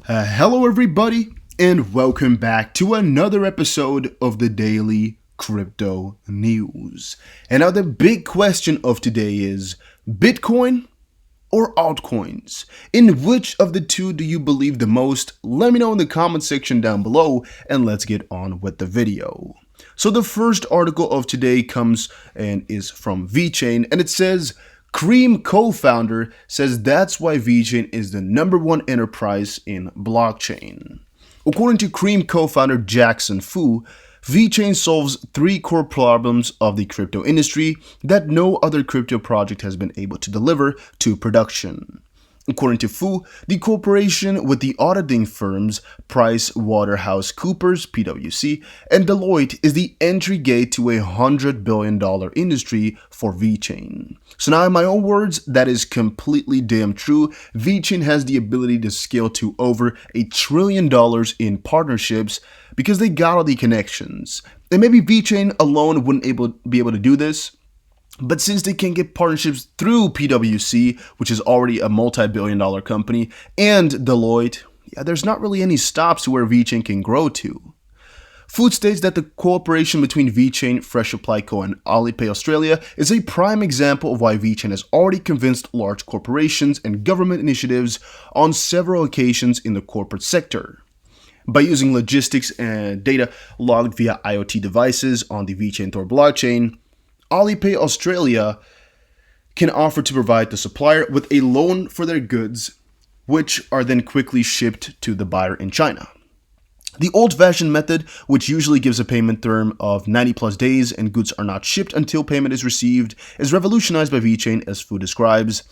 Hello, everybody, and welcome back to another episode of the Daily Crypto News. And now, the big question of today is Bitcoin or altcoins? In which of the two do you believe the most? Let me know in the comment section down below, and let's get on with the video. So, the first article of today comes and is from VeChain, and it says, Cream co-founder says that's why VeChain is the #1 enterprise in blockchain. According to Cream co-founder Jackson Fu, VeChain solves 3 core problems of the crypto industry that no other crypto project has been able to deliver to production. According to Fu, the cooperation with the auditing firms PricewaterhouseCoopers (PwC) and Deloitte is the entry gate to a $100 billion industry for VeChain. So now, in my own words, that is completely damn true. VeChain has the ability to scale to over $1 trillion in partnerships because they got all the connections. And maybe VeChain alone wouldn't be able to do this. But since they can get partnerships through PwC, which is already a multi-billion-dollar company, and Deloitte, there's not really any stops to where VeChain can grow to. Food states that the cooperation between VeChain, Fresh Supply Co. and Alipay Australia is a prime example of why VeChain has already convinced large corporations and government initiatives on several occasions in the corporate sector. By using logistics and data logged via IoT devices on the VeChain Tor blockchain, Alipay Australia can offer to provide the supplier with a loan for their goods, which are then quickly shipped to the buyer in China. The old-fashioned method, which usually gives a payment term of 90+ days and goods are not shipped until payment is received, is revolutionized by VeChain, as Fu describes.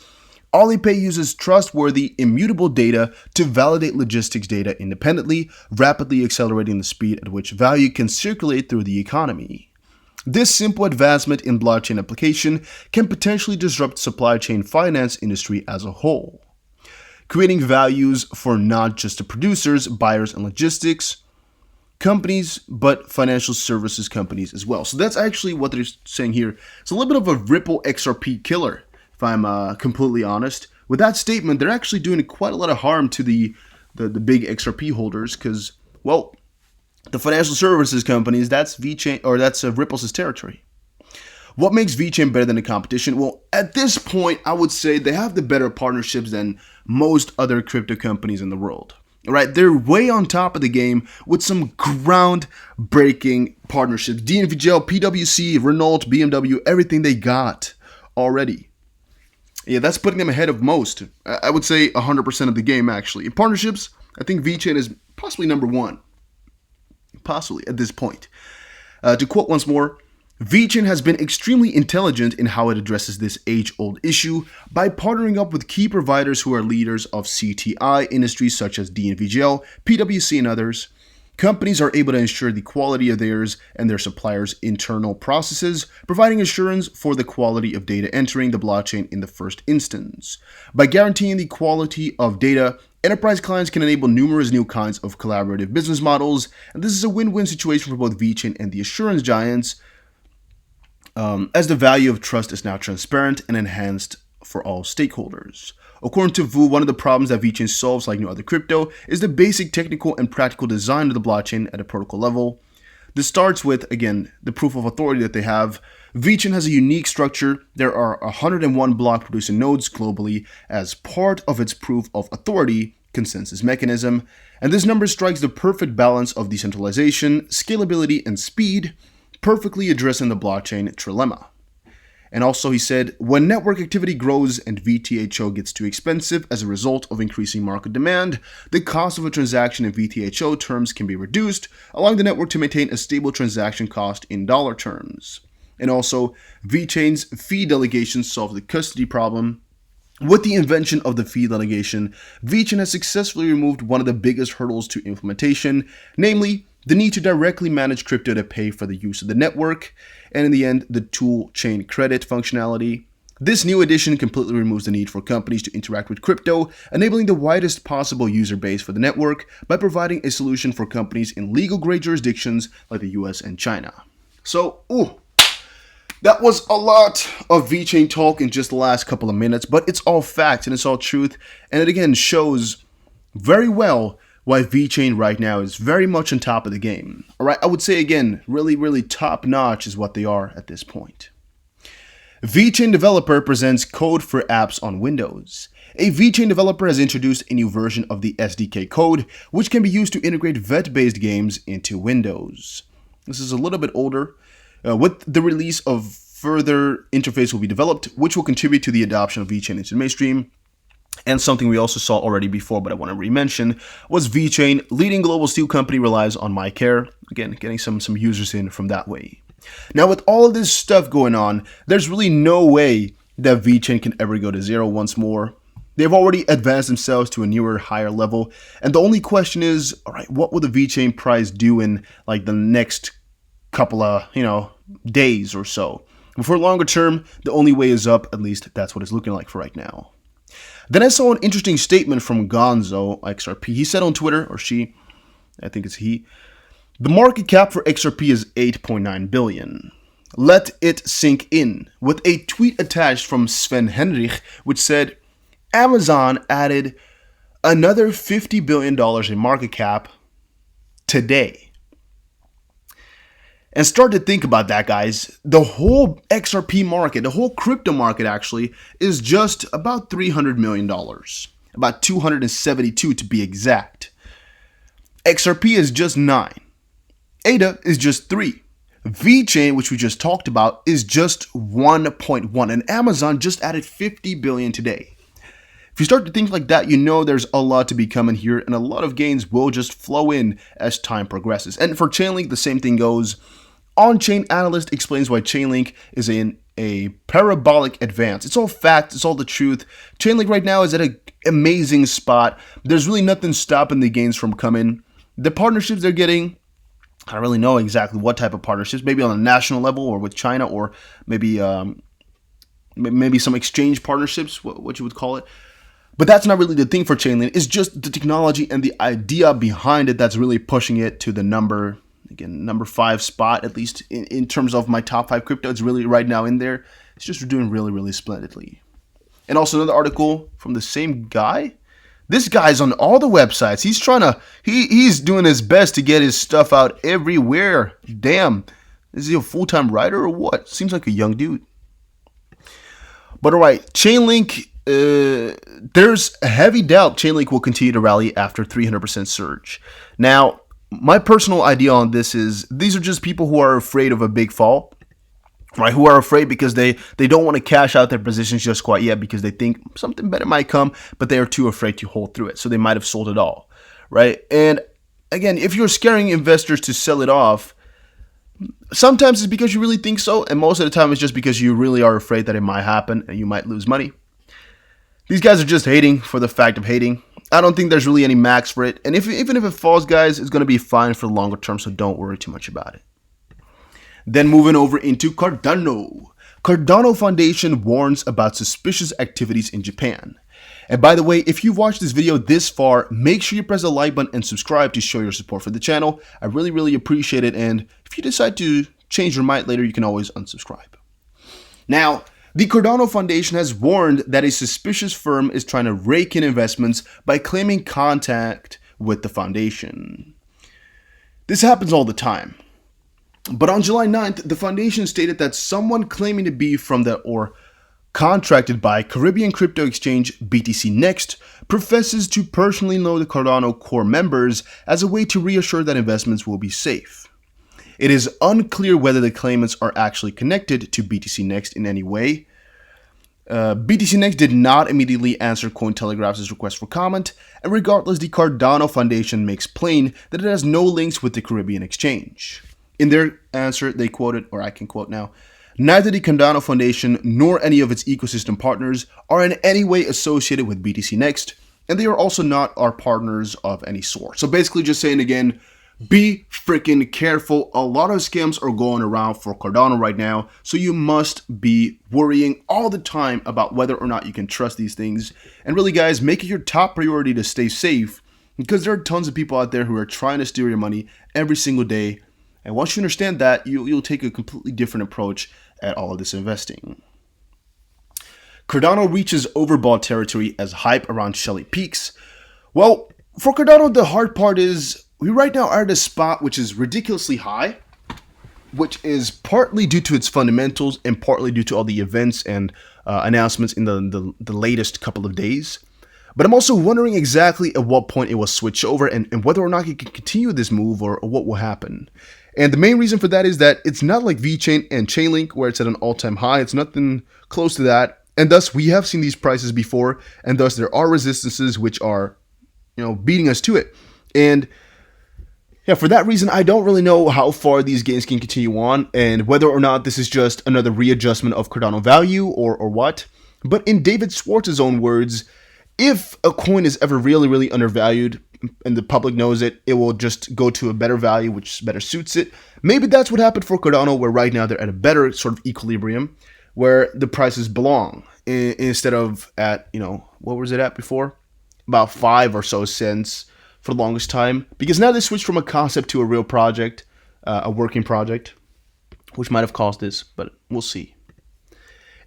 Alipay uses trustworthy, immutable data to validate logistics data independently, rapidly accelerating the speed at which value can circulate through the economy. This simple advancement in blockchain application can potentially disrupt supply chain finance industry as a whole, creating values for not just the producers, buyers, and logistics companies, but financial services companies as well. So that's actually what they're saying here. It's a little bit of a Ripple XRP killer, if I'm completely honest. With that statement, they're actually doing quite a lot of harm to the big XRP holders because, well, the financial services companies, that's VeChain, or that's Ripple's territory. What makes VeChain better than the competition? Well, at this point, I would say they have the better partnerships than most other crypto companies in the world. Right? They're way on top of the game with some groundbreaking partnerships. VeChain, PwC, Renault, BMW, everything they got already. Yeah, that's putting them ahead of most. I would say 100% of the game, actually. In partnerships, I think VeChain is possibly #1. Possibly at this point. To quote once more, VeChain has been extremely intelligent in how it addresses this age-old issue by partnering up with key providers who are leaders of CTI industries such as VeChain, PwC, and others. Companies are able to ensure the quality of theirs and their suppliers' internal processes, providing assurance for the quality of data entering the blockchain in the first instance. By guaranteeing the quality of data, enterprise clients can enable numerous new kinds of collaborative business models, and this is a win-win situation for both VeChain and the assurance giants, as the value of trust is now transparent and enhanced for all stakeholders. According to Vu, one of the problems that VeChain solves, like no other crypto, is the basic technical and practical design of the blockchain at a protocol level. This starts with, again, the proof of authority that they have. VeChain has a unique structure. There are 101 block producing nodes globally as part of its proof of authority consensus mechanism, and this number strikes the perfect balance of decentralization, scalability, and speed, perfectly addressing the blockchain trilemma. And also, he said, when network activity grows and VTHO gets too expensive as a result of increasing market demand, the cost of a transaction in VTHO terms can be reduced, allowing the network to maintain a stable transaction cost in dollar terms. And also, VeChain's fee delegation solves the custody problem. With the invention of the fee delegation, VeChain has successfully removed one of the biggest hurdles to implementation, namely the need to directly manage crypto to pay for the use of the network, and in the end, the tool chain credit functionality. This new addition completely removes the need for companies to interact with crypto, enabling the widest possible user base for the network by providing a solution for companies in legal grade jurisdictions like the US and China. So, that was a lot of VeChain talk in just the last couple of minutes, but it's all facts and it's all truth, and it again shows very well why VeChain right now is very much on top of the game. Alright, I would say again, really top notch is what they are at this point. VeChain developer presents code for apps on Windows. A VeChain developer has introduced a new version of the SDK code, which can be used to integrate VET-based games into Windows. This is a little bit older. With the release of further interface will be developed, which will contribute to the adoption of VeChain into the mainstream. And something we also saw already before, but I want to re-mention, was VeChain, leading global steel company, relies on MyCare. Again, getting some users in from that way. Now, with all of this stuff going on, there's really no way that VeChain can ever go to zero once more. They've already advanced themselves to a newer, higher level. And the only question is, all right, what will the VeChain price do in like the next couple of, days or so? But for longer term, the only way is up. At least that's what it's looking like for right now. Then I saw an interesting statement from Gonzo XRP. He said on Twitter, or she, I think it's he, the market cap for XRP is 8.9 billion. Let it sink in, with a tweet attached from Sven Henrich, which said, Amazon added another $50 billion in market cap today. And start to think about that, guys. The whole XRP market, the whole crypto market actually, is just about $300 million. About 272 to be exact. XRP is just 9. ADA is just 3. VeChain, which we just talked about, is just 1.1. And Amazon just added 50 billion today. If you start to think like that, there's a lot to be coming here, and a lot of gains will just flow in as time progresses. And for Chainlink, the same thing goes. On-Chain Analyst explains why Chainlink is in a parabolic advance. It's all fact, it's all the truth. Chainlink right now is at an amazing spot. There's really nothing stopping the gains from coming. The partnerships they're getting, I don't really know exactly what type of partnerships, maybe on a national level or with China, or maybe some exchange partnerships, what you would call it. But that's not really the thing for Chainlink. It's just the technology and the idea behind it that's really pushing it to the number 5 spot, at least in terms of my top 5 crypto. It's really right now in there. It's just doing really splendidly. And also another article from the same guy. This guy's on all the websites. He's doing his best to get his stuff out everywhere. Damn. Is he a full-time writer or what? Seems like a young dude. But alright, Chainlink, there's a heavy doubt Chainlink will continue to rally after 300% surge. Now, my personal idea on this is these are just people who are afraid of a big fall, right? Who are afraid because they don't want to cash out their positions just quite yet because they think something better might come, but they are too afraid to hold through it. So they might have sold it all, right? And again, if you're scaring investors to sell it off, sometimes it's because you really think so, and most of the time it's just because you really are afraid that it might happen and you might lose money. These guys are just hating for the fact of hating. I don't think there's really any max for it. And even if it falls, guys, it's going to be fine for the longer term, so don't worry too much about it. Then moving over into Cardano. Cardano Foundation warns about suspicious activities in Japan. And by the way, if you've watched this video this far, make sure you press the like button and subscribe to show your support for the channel. I really appreciate it. And if you decide to change your mind later, you can always unsubscribe. Now, the Cardano Foundation has warned that a suspicious firm is trying to rake in investments by claiming contact with the foundation. This happens all the time. But on July 9th, the foundation stated that someone claiming to be from or contracted by Caribbean crypto exchange BTC Next professes to personally know the Cardano core members as a way to reassure that investments will be safe. It is unclear whether the claimants are actually connected to BTC Next in any way. BTC Next did not immediately answer Cointelegraph's request for comment, and regardless, the Cardano Foundation makes plain that it has no links with the Caribbean exchange. In their answer, they quoted, or I can quote now, "Neither the Cardano Foundation nor any of its ecosystem partners are in any way associated with BTC Next, and they are also not our partners of any sort." So basically just saying again, be freaking careful. A lot of scams are going around for Cardano right now, so you must be worrying all the time about whether or not you can trust these things. And really, guys, make it your top priority to stay safe, because there are tons of people out there who are trying to steal your money every single day. And once you understand that, you'll take a completely different approach at all of this investing. Cardano reaches overbought territory as hype around Shelly peaks. Well, For Cardano, the hard part is we right now are at a spot which is ridiculously high, which is partly due to its fundamentals and partly due to all the events and announcements in the latest couple of days. But I'm also wondering exactly at what point it will switch over and whether or not it can continue this move or what will happen. And the main reason for that is that it's not like VeChain and Chainlink where it's at an all-time high. It's nothing close to that. And thus, we have seen these prices before, and thus there are resistances which are, beating us to it. And yeah, for that reason, I don't really know how far these gains can continue on and whether or not this is just another readjustment of Cardano value or what. But in David Schwartz's own words, if a coin is ever really, really undervalued and the public knows it, it will just go to a better value, which better suits it. Maybe that's what happened for Cardano, where right now they're at a better sort of equilibrium where the prices belong instead of at, what was it at before? About 5 or so cents for the longest time. Because now they switched from a concept to a real project, a working project, which might have caused this, but we'll see.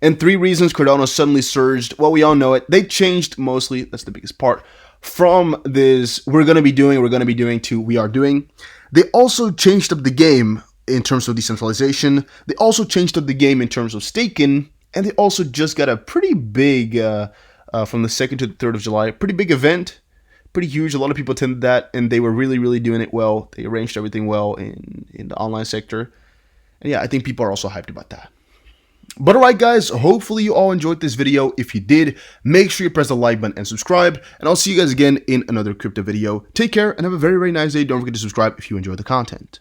And 3 reasons Cardano suddenly surged. Well, we all know it. They changed mostly, that's the biggest part, from this we're going to be doing to we are doing. They also changed up the game in terms of decentralization. They also changed up the game in terms of staking. And they also just got a pretty big, from the 2nd to the 3rd of July, pretty big event. Pretty huge. A lot of people attended that, and they were really, really doing it well. They arranged everything well in the online sector. And yeah, I think people are also hyped about that. But alright guys, hopefully you all enjoyed this video. If you did, make sure you press the like button and subscribe, and I'll see you guys again in another crypto video. Take care and have a very, very nice day. Don't forget to subscribe if you enjoy the content.